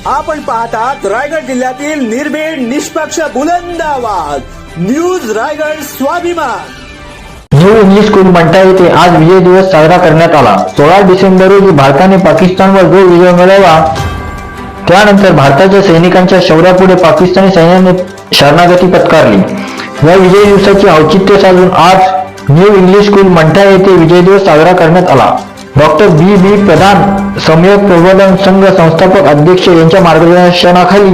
आपण पाहतात रायगड जिल्ह्यातील निर्भीड निष्पक्ष बुलंद आवाज न्यूज रायगड स्वाभिमान। न्यू इंग्लिश स्कूल मंठा येथे आज विजय दिवस साजरा करण्यात आला। 16 डिसेंबर रोजी भारताने पाकिस्तानवर जो विजय मिळवला त्यानंतर भारताच्या सैनिकांच्या शौर्यापुढे पाकिस्तानी सैन्याने शरणागती पत्करली। या विजय दिवसाचे औचित्य साधून आज न्यू इंग्लिश स्कूल मंठा येथे विजय दिवस साजरा करण्यात आला। डॉक्टर बी प्रधान सम्यक प्रबोधन संघ संस्थापक अध्यक्ष यांच्या मार्गदर्शनाखाली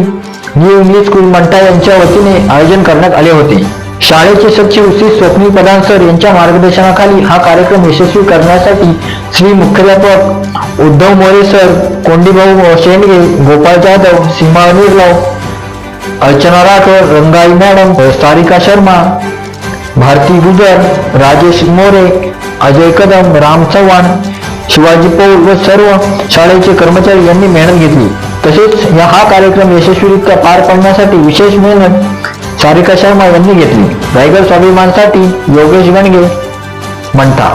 न्यू इंग्लिश स्कूल मंठा यांच्या वतीने आयोजन करण्यात आले होते। शाळेचे सचिव श्री स्वप्नील प्रधान सर यांच्या मार्गदर्शनाखाली हा कार्यक्रम यशस्वी करण्यासाठी श्री मुख्याध्यापक उद्धव मोरे सर, कोंडीभाऊ शेंडगे, गोपाळ जाधव, सीमा निर्लाव, अर्चना राठोड, रंगाई मॅडम, सारिका शर्मा, भारती गुजर, राजेश मोरे, अजय कदम, राम चव्हाण, शिवाजी पौल व सर्व शाळेचे कर्मचारी यांनी मेहनत घेतली। तसेच हा कार्यक्रम यशस्वीरित्या पार पाडण्यासाठी विशेष मेहनत सारिका शर्मा यांनी घेतली। रायगड स्वाभिमानसाठी योगेश गणगे, मंठा।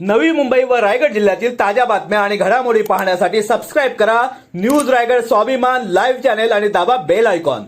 नवी मुंबई व रायगड जिल्ह्यातील ताज्या बातम्या आणि घडामोडी पाहण्यासाठी सबस्क्राइब करा न्यूज रायगड स्वाभिमान लाईव्ह चॅनेल आणि दाबा बेल आयकॉन।